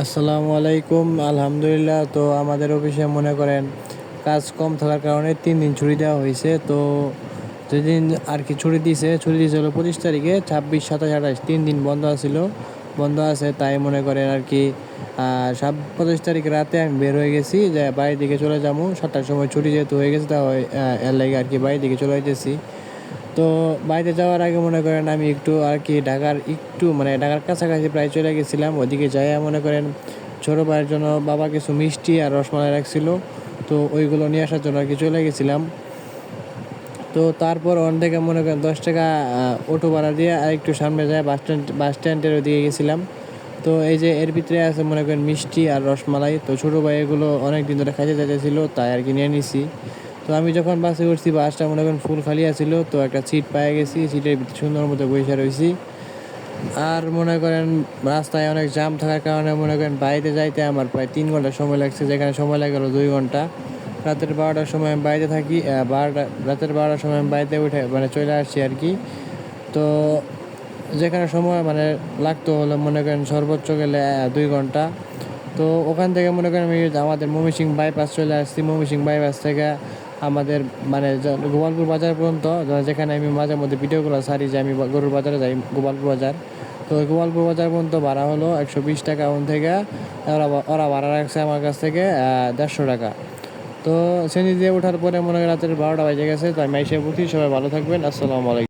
আসসালামু আলাইকুম। আলহামদুলিল্লাহ। তো আমাদের অফিসে মনে করেন কাজ কম থাকার কারণে 3 দিন ছুটি দেওয়া হয়েছে। তো যেদিন আর কি ছুটি দিয়েছে হলো 25 তারিখে, 26, 27, 28 3 দিন বন্ধ আছে। তাই মনে করেন আর কি 25 তারিখ রাতে আমি বের হয়ে গেছি যে বাড়ির দিকে চলে যাবো। 7টার সময় ছুটি যেহেতু হয়ে গেছে, তা এর লাগে আর কি বাড়ির দিকে চলে যেতেছি। তো বাড়িতে যাওয়ার আগে মনে করেন আমি একটু আর কি ঢাকার কাছাকাছি প্রায় চলে গেছিলাম। ওদিকে যাইয়া মনে করেন ছোটো ভাইয়ের জন্য বাবা কিছু মিষ্টি আর রসমালাই রাখছিল, তো ওইগুলো নিয়ে আসার জন্য আর কি চলে গেছিলাম। তো তারপর ওখান থেকে মনে করেন 10 টাকা অটো ভাড়া দিয়ে আর একটু সামনে যায় বাস স্ট্যান্ডের ওদিকে গেছিলাম। তো এই যে এর ভিতরে আছে মনে করেন মিষ্টি আর রসমালাই। তো ছোটো ভাই এগুলো অনেক দিন ধরে খাইতে চাইতেছিল, তাই আর কি নিয়ে নিছি। তো আমি যখন বাসে উঠছি, বাসটা মনে করেন ফুল খালি আছিল। তো একটা সিট পেয়ে গেছি, সিটের ভিতরে সুন্দর মতো বসে রয়েছি। আর মনে করেন রাস্তায় অনেক জ্যাম থাকার কারণে মনে করেন বাড়িতে যাইতে আমার প্রায় 3 ঘন্টা সময় লাগছে, যেখানে সময় লাগে গেলো 2 ঘন্টা। রাতের 12টার সময় আমি বাড়িতে থাকি, রাতের 12টার সময় আমি বাড়িতে উঠে চলে আসছি আর কি। তো যেখানে সময় লাগতো হলো মনে করেন সর্বোচ্চ গেলে 2 ঘন্টা। তো ওখান থেকে মনে করেন আমি আমাদের ময়মনসিংহ বাইপাস চলে আসছি। ময়মনসিংহ বাইপাস থেকে আমাদের গোপালপুর বাজার পর্যন্ত, যেখানে আমি মাঝে মধ্যে ভিডিওগুলো ছাড়ি যে আমি গরুর বাজারে যাই, গোপালপুর বাজার। তো ওই গোপালপুর বাজার পর্যন্ত ভাড়া হলো 120 টাকা। ওখান থেকে ওরা ভাড়া রাখছে আমার কাছ থেকে 150 টাকা। তো শ্রেণী দিয়ে ওঠার পরে মনে করেন রাতের 12টা বেজে গেছে। তো আমি এসে উঠি। সবাই ভালো থাকবেন। আসসালামু আলাইকুম।